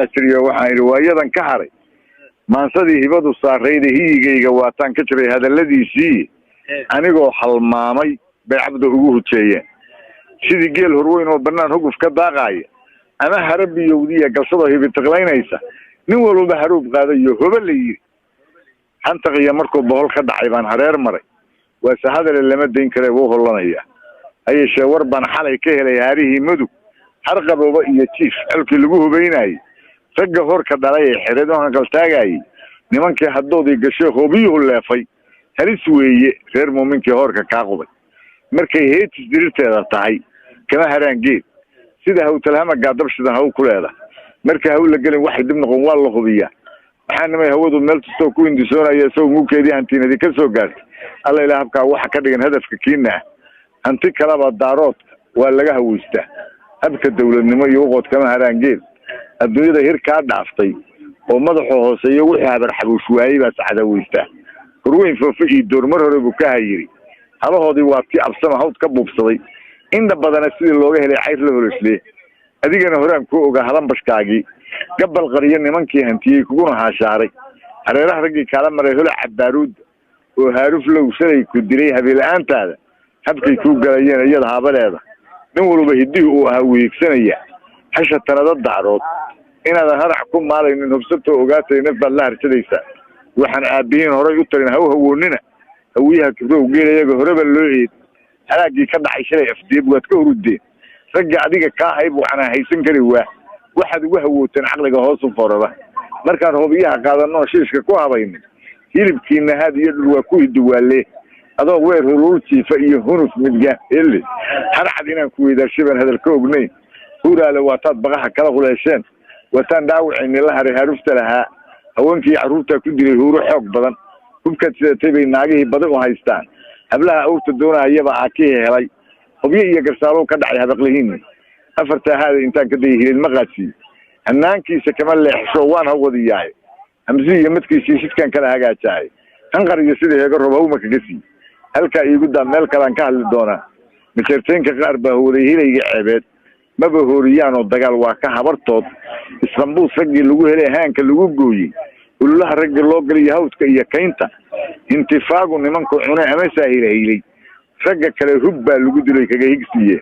waxaan riwaayadan ka haray maansadii hibadu saarayda hiyigayga waataan ka jiray hadaladiisii anigoo halmaamay bay cabdo ugu hujeeyeen sidii geel horweyn oo banaan huguf ka daaqaya ama harabiyowdiya galsado hibitiqlaynaysa nin walba haruub qaadayo hoba la yiri hantaqiya markuu bohol ka dhacay baan hareer maray waa sahadale lama dayn kare wuu holanaya ayay war baan xalay ka helay haarihii mudug harqabooba iyo jiif halkii lagu hubeynayay ragga horka dhalay ee xereedaha qaltaagay nimankii hadoodii gashay hoobiyuhu leefay halis weeye reer muuminkii horka ka qubay markay heetis dirirteeda tahay kama haraangeed sida hawtalhama gaadabshidan haw ku leeda marka haw la galin wax dib noqon waa la hubiyaa waxaan may hawadu meel tusto ku indisoonaya soo muukeedii hantiinadii ka soo gaartay alla ilaahay habka waxa ka dhigan hadafka kiina hanti kala ba daarood waa laga haweystaa habka dawladnimo iyo waqod kama haraangeed adduunyada hir ka dhaaftay oo madaxo hooseeyo wixii habar xabuush waayay baa saxda weystaa horweyn foofi doormar hore buu ka hayiri halahoodii waa tii absama hawd ka buubsaday inda badan sidii looga helay cayr la holislee adigana horaan ku ogaa hadan bashkaagi gabal qariyo nimankii hantiyay kuguna haashaaray hareeraha ragii kala maray hol cabaaruud oo haaruf low shalay ku diray habeelaantaada habkay ku galayeen iyada habaleeda nin walba hidii uu ahaa weegsanaya hasha tanada daarood inaad harac ku maalaynin hubsato ogaatay nafad la harsadaysa waxaan aabihiin horay u tarin hawoonina hawiyaha kibrow geelayaga horeba loo eed halaagii ka dhacay shalay afdeeb waad ka hurudeen ragga adiga ka hayb waxaan haysan kari waxaad ugu hawooteen aqliga hoos u forada markaan hubiyaha qaadano shiishka ku habaynin hilibkiina had iyo dhul waa ku hiduwaale adoo weer hulul jiifa iyo hunuf midga illi harcad inaan ku weydaashaban hadal ka ognay huraale waataad baqaha kala quleesheen wataan dhaawacayni la haray harufta lahaa haweenkii caruurta ku diray huuro xoog badan hubkaad sidatay bay naagihii badi u haystaan hablaha awrta doonayaba aakii helay hubiye iyo garsaalo ka dhacay habaqlihiin afarta haada intaan ka dayay ma qaadsi hanaankiisa kama leexsho waan hawadiyaay hamsi iyo madkiisa shidkan kala hagaajay hanqar iyo sidii heega roob ma kaga sii halka iigu daa meel kale ka hadli doona miserteenka qaar baa hooday hilayga ceebeed maba hooriyaan oo dagaal waa ka habartood Istanbul ragii lagu helay haanka lagu gooyay ululaha ragii loo galay hawdka iyo kaynta intifaagu nimanku cunay ama saahilay ragga kale hub baa lagu dilay kaga higsiye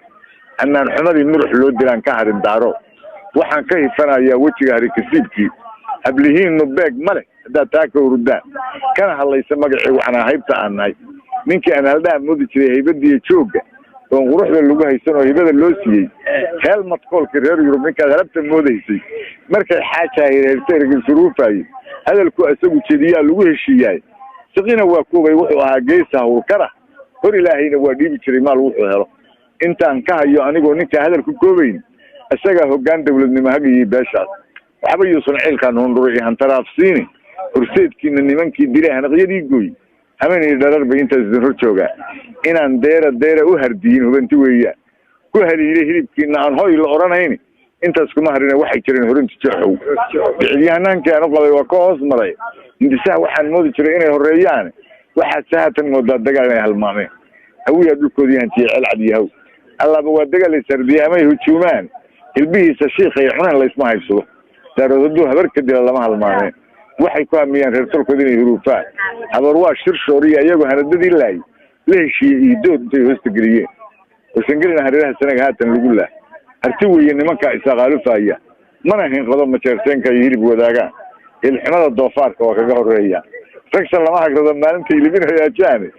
annaan xumadii murux loo dilaan ka harin daaro waxaan ka hifanayaa wajiga harikasiibkii hablihiin nubeeg male hadaa taaka urudaan kana hadlaysa magacii waxaan haybta aanay ninkii aan haldaa moodi jiray haybadii jooga oo quruxda lagu haysan oo hibada loo siiyay helmad koolka reer Yurub ninka halabta moodaysay markay xaaja heertay ragin suruufay hadalku asagu jeediyaa lagu heshiiyay saqina waa kuubay wuxuu ahaa geesaha urkara hor ilaahayna waa dhiibi jiray maal wuxuu helo intaan ka hayo anigoo ninka hadalku koobayn asaga hoggaan dawladnimo hagii beeshaas waxba yuusan ciilkan hunduray hantaraafsiini horseedkiina nimankii dilay hanaqyadii gooy hameenii dharar bay intaas hor jooga inaan deera u hardiyin hubanti weeyaan ku haliilay hilibkiina aan hoy la oranayn intaas kuma harina waxay jireen horinta jooxow ciidyahananka aan qabay waa ka hoos maray intisaa waxaan moodi jiray inay horeeyaan waxa saatan moodaa dagaal ay halmaameen hawiya dhulkoodii hantii cilcad yahay allaba waa dagaal ay sardiyaamay hujuumaan ilbihiisa sheekhay cunaan la isma haysado daaradu habar ka dila lama halmaameen waxay ku amiyaan reer tolkooda inay huruufaan habar waa shir shooriya iyagu hanadadii laay la heshiiyey dood intay hoosta geliyeen wasangelina hareeraha sanaga haatan lagu laa harti weeye nimanka isaqaalufaya mana hinqado majeerteenka iyo hilib wadaagaan ilximada doofaarka waa kaga horeeya ragsan lama hagrado maalinta ilibinaya jaani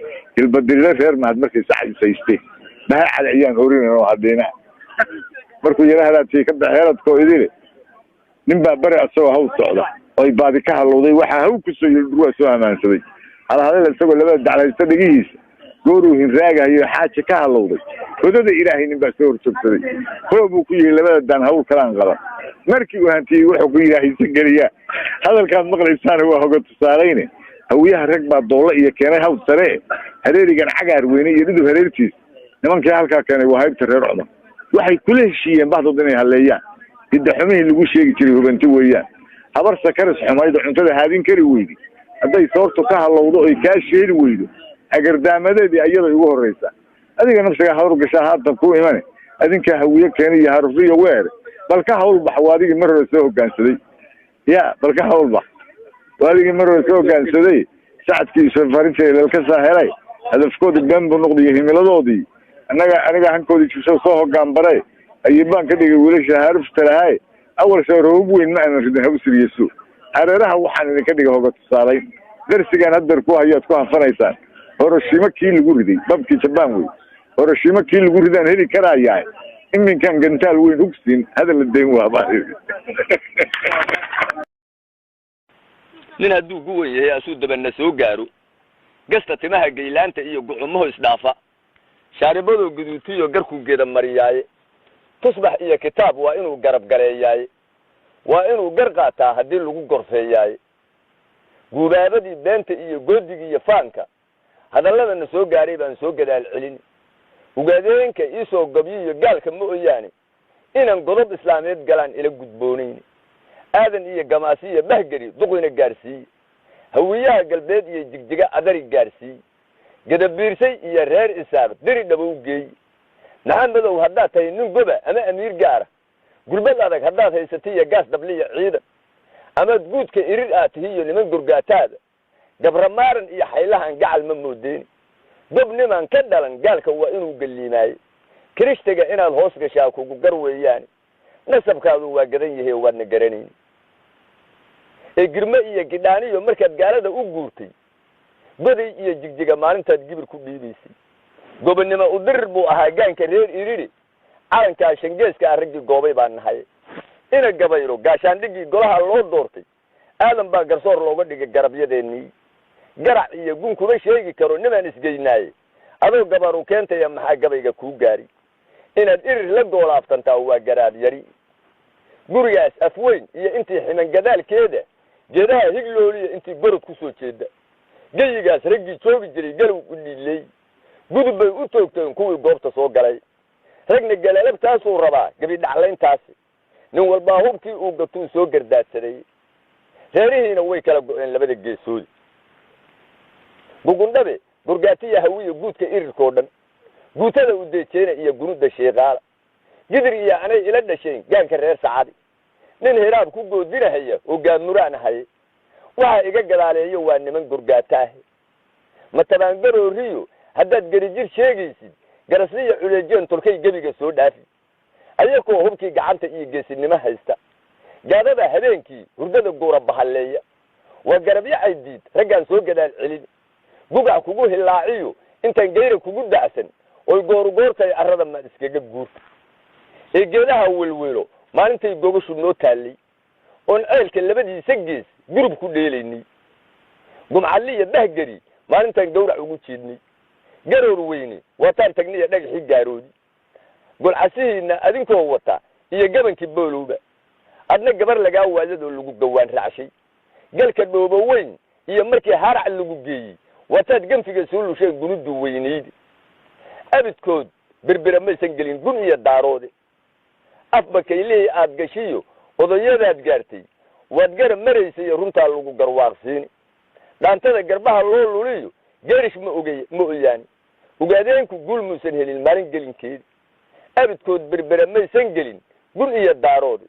ilbadirida reer mahad markay saxaysaystay baha cad ayaan horinayno hadeena markuu yaraahdaati ka baxeeradkoo idile nin baa bari asagoo haw socda oo baadi ka halowday waxa haw ku soo yirduwa soo amaansaday halahalada isagoo labada daclaysta dhigiisa gooru hinraagayo xaaja ka halowday wadada ilaahay nin baa soo horjoogsaday buu ku yiri labada daan hawl kalaan qaba markii uu hantiyay wuxuu ku yiraahday sagaliya hadalkaad maqlaysaan waa hoga tusaalayne hawiyaha rag baa doola iyo keenay hawl sare hareerigan cagaar weyne iyo dhidu hareertiis nimankii halka keenay waa haybta reer cumar waxay kula heshiiyeen baxdood inay haleeyaan hidda xumihii lagu sheegi jiray hubanti weeyaan habar sakaris xumaydo cuntada haadin kari weydi hadday soortu ka halowdo oo ka sheeri weydo agardaamadeedii ayada ugu horeysa adiga nafsiga hawr gashaa haatan ku iman adinka hawiye keenay harufiyo weer بل كهول بح وادي مرة سوق كان سدي يا بل كهول بح وادي مرة سوق كان سدي ساعد كي سفرتي للكسا هلاي هذا فكود الجنب النقدي هم لضودي أنا هنكودي شو سوق كان بري أيبان كده يقول لك عارف ترى هاي أول شيء روبو إن أنا في ذهب سريسو عررها وحنا كده هو قصاري درس كان هدر كوها يتكوها فريسان هروشيما كيل جوردي بابكي تبانوي هروشيما كيل جوردان هذي كرايا إن كان جنتال وين أكسين هذا اللي ديموها بعد nin hadduu gu weyn yahay asuu dabanna soo gaaro gasta timaha geylaanta iyo gucumuhu isdhaafa shaaribadoo guduutiyo garku geeda mariyaaye tusbax iyo kitaab waa inuu garab gareeyaaye waa inuu gar qaataa haddii lagu gorfeeyaaye guubaabadii beenta iyo goodigii iyo faanka hadalladana soo gaaray baan soo gadaal celin ugaadeenka iisoo gabyo iyo gaalka ma oyaane inaan godob islaameed galaan ila gudboonayn aadan iyo gamaasi iyo bahgari duqina gaarsiiye hawiyaha galbeed iyo jigjiga adari gaarsiiye gadabiirsay iyo reer isaab diri dhabow geey maxamadow haddaad tahay nin goba ama amiir gaara gulbad adag haddaad haysatay iyo gaas dhabliya ciidan amaad guudka irir aad tihi iyo niman gurgaataada gabramaaran iyo xaylahan gacal ma moodeeni gob niman ka dhalan gaalka waa inuu galliimaaye kirishtaga inaad hoos gashaa kugu gar weeyaane nasabkaadu waa gadan yahay waadna garanayn ee girme iyo gidhaaniyo markaad gaalada u guurtay goday iyo jigjiga maalintaad gibir ku dhiibaysay gobonnimo u dirir buu ahaa gaanka reer iriri calankaa shangeeska ah raggii goobay baan nahay ina gabayro gaashaandhigii golaha loo doortay aadan baa garsoor looga dhigay garabyadeenii garac iyo gun kuma sheegi karo nimaan isgeynaaye adoo gabaru keentaya maxaa gabayga kuu gaari inaad irir la goolaaftantaa waa garaad yari gurigaas afweyn iyo intii ximan gadaalkeeda geedaha higlooliya intii gorod ku soo jeeda geyigaas raggii joogi jiray galow u dhiiley gudub bay u toogteen kuwii goobta soo galay ragna galaalabtaasuu rabaa gabi dhaclayntaasi nin walbaa hubkii uu gatuu soo gardaadsaday reerihiina way kala go-een labada geesoodi bugundhabe burgaatiya hawiya guudka irirkoo dhan guutada u deejeena iyo gunuda sheeqaala gidir iyo anay ila dhasheen gaanka reer sacadi nin hiraab ku goodinahaya oo gaamuraan haye waxa iga gadaaleeyo waa niman gurgaataahe matabaangarooriyo haddaad garijir sheegaysid garasliya culeejeen tolkay gebiga soo dhaafi ayakoo hubkii gacanta iyo geesinimo haysta gaadada habeenkii hurdada guura bahalleeya waa garabyo caydiid raggaan soo gadaal celin gugac kugu hilaaciyo intaan geyra kugu dacsan oy goorugoortay arrada maad iskaga guurta ee geedaha welwelo maalintay gobashu noo taallay oon ceelka labadiisa gees gurub ku dheelaynay gumcalli iyo bahgari maalintaan gawrac ugu jeednay garoor weyne waataan tagniya dhagaxii gaaroodi golcasihiina adinkoo wata iyo gabankii boolowba adna gabar lagaa waadadoo lagu gawaan raacshay galka dhoobo weyn iyo markii harac lagu geeyey waataad ganfiga soo lusheen gunudu weynaydi abidkood berbera maysan gelin gun iyo daaroode afba kaylihii aad gashiyo odayadaad gaartay waad garab maraysay iyo runtaa lagu garwaaqsiini dhaantada garbaha loo luliyo geerish ma oyaani ugaadeenku guul muusan helin maalin gelinkeedi abidkood berbera maysan gelin gun iyo daaroode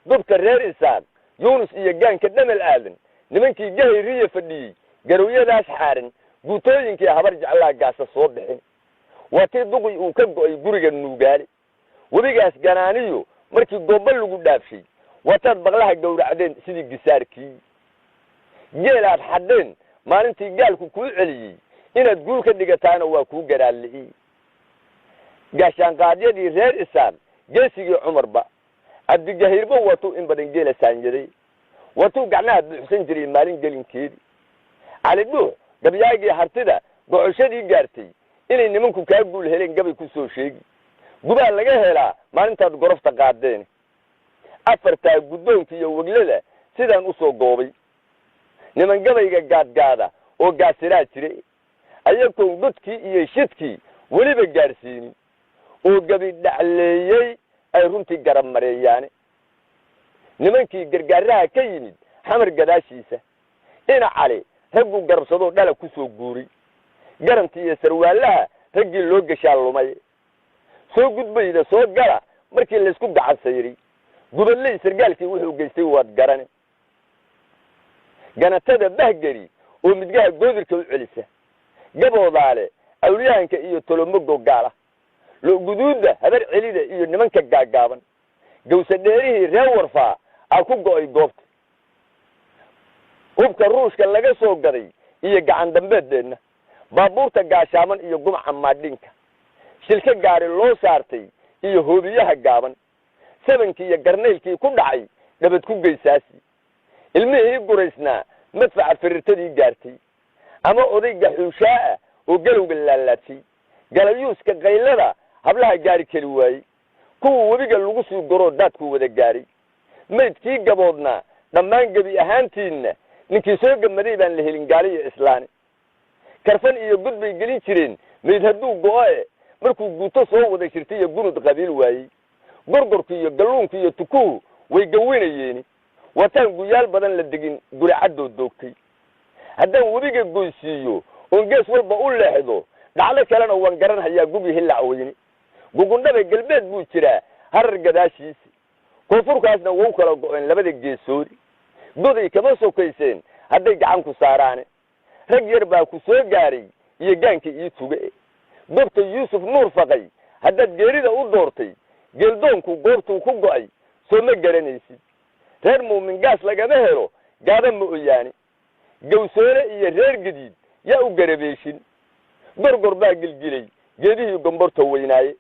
gobta reer isaaq yuunus iyo gaanka dhamal aadan nimankii gahayriya fadhiyey garowyadaas xaaran guutooyinkii habar jeclaa gaasa soo bixin waa tii duqi uu ka go'ay guriga nuugaale webigaas ganaaniyo markii goobba lagu dhaafshay waataad baqlaha gowracdeen sidii gisaarkii geelaad xadheen maalintii gaalku kuu celiyey inaad guul ka dhigataana waa kuu garaalli'ii gaashaanqaadyadii reer isaaq geesigii cumarba cabdigahirba watuu in badan geela saanyaday watuu gacmaha buuxsan jiray maalin gelinkeedii cali dhuux gabyaagii hartida gocoshadii gaartay inay nimanku kaa guul heleen gabay ku soo sheegi gubaa laga helaa maalintaad gorofta qaadeen afartaa guddoonka iyo weglada sidaan u soo goobay niman gabayga gaadgaada oo gaasiraa jire ayagoon godkii iyo shidkii weliba gaarsiinin oo gabi dhacleeyey ay runtii garab mareeyaane nimankii gargaaraha ka yimid xamar gadaashiisa ina cali ragguu garabsadoo dhala ku soo guuray garantii iyo sarwaalaha raggii loo gashaa lumay soo gudbayda soo gala markii laysku gacan sayray gubadley sargaalkii wuxuu geystay waad garane ganatada bahgari oo midgaha goodirka u celisa gaboodaale awliyaanka iyo tolomogo gaala lo guduuda habar celida iyo nimanka gaagaaban gawsa dheerihii reer warfaa aa ku go'ay goobta hubka ruushka laga soo gaday iyo gacan dambeedeenna baabuurta gaashaaman iyo gumca maadhinka shilka gaari loo saartay iyo hoobiyaha gaaban sabankii iyo garnaylkii ku dhacay dhabad ku geysaasi ilmihii guraysnaa madfaca firirtadii gaartay ama odayga xuushaa oo galowga laalaatay galayuuska qaylada hablaha gaari kari waayey kuwa webiga lagu sii goro daadku wada gaaray maydkii gaboodnaa dhammaan gebi ahaantiinna ninkii soo gamaday baan la helin gaali iyo islaani karfan iyo gud bay gelin jireen mayd hadduu go'e markuu guuto soo wada jirtay iyo gunud qabiil waayey gorgorku iyo galluunku iyo tukuhu way gawinayeeni wataan guyaal badan la degin guricadoo doogtay haddaan webiga goysiiyo oon gees walba u leexdo dhacdo kalena waan garan hayaa gubi hillac weyne gugundhabe galbeed buu jiraa harar gadaashiisa koonfurkaasna wau kala go'een labada geesoodi goday kama sokayseen hadday gacan ku saaraane rag yar baa ku soo gaaray iyo gaanka ii tuge gobta yuusuf nuur faqay haddaad geerida u doortay geeldoonku goobtuu ku go'ay soo ma garanaysid reer muumin gaas lagama helo gaada ma oyaani gawsoole iyo reer gadiid yaa u garabeeshin gorgor baa gilgilay geedihii gomborta weynaaye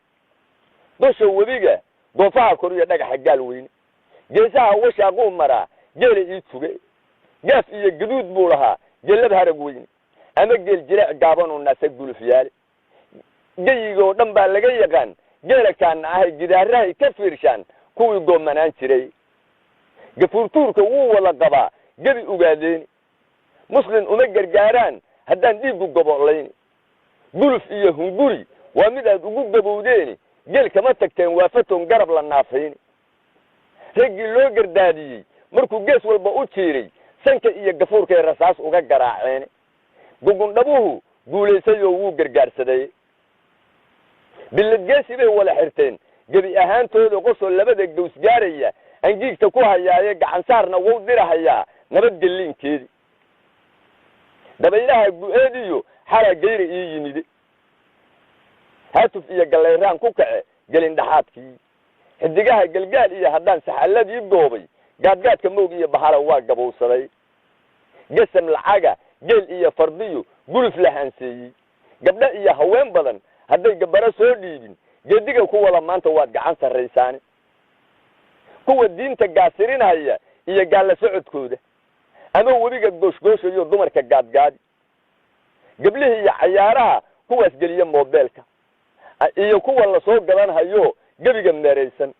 dosha webiga goofaha kor iyo dhagaxa gaal weyne geesaha washaaquu maraa geela ii tuge gaaf iyo gaduud buu lahaa geelab harag weyne ama geel jireec gaabanoo naasa guluf yaale geyigoo dhan baa laga yaqaan geela kaana ahay gidaarahay ka fiirshaan kuwii goomanaan jiray gafuurtuurka wuu wada qabaa gebi ogaadeeni muslin uma gargaaraan haddaan dhiiggu gobolayni guluf iyo hunguri waa mid aad ugu gabowdeeni geel kama tagteen waafatoon garab la naafayni raggii loo gardaadiyey markuu gees walba u jiiray sanka iyo gafuurkay rasaas uga garaaceeni gugundhabuhu guulaysayoo wuu gargaarsaday billad geesi bay wada xirteen gebi ahaantooda qosoo labada gaws gaaraya angiigta ku hayaaye gacan saarna wuu dirahayaa nabadgelliinkeedii dabaylaha gu-eediyo xalaa geyra ii yimide haatuf iyo gallayraan ku kace gelin dhaxaadkii xidigaha galgaal iyo haddaan saxalladii goobay gaadgaadka moog iyo bahala waa gabowsaday gesam lacaga geel iyo fardiyo guluf la hanseeyey gabdho iyo haween badan hadday gabaro soo dhiibin geediga ku wada maanta waad gacan sarraysaani kuwa diinta gaasirinaya iyo gaalla socodkooda ama webiga gooshgooshayo dumarka gaadgaadi gablihii iyo cayaaraha kuwaas geliya moobeelka iyo kuwa lasoo gadanhayo gebiga meeraysan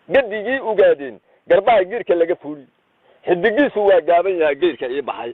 gadigii ogaadeen garbaha geerka laga fuuliy xidigiisu waa gaaban yahay geerka ii baxay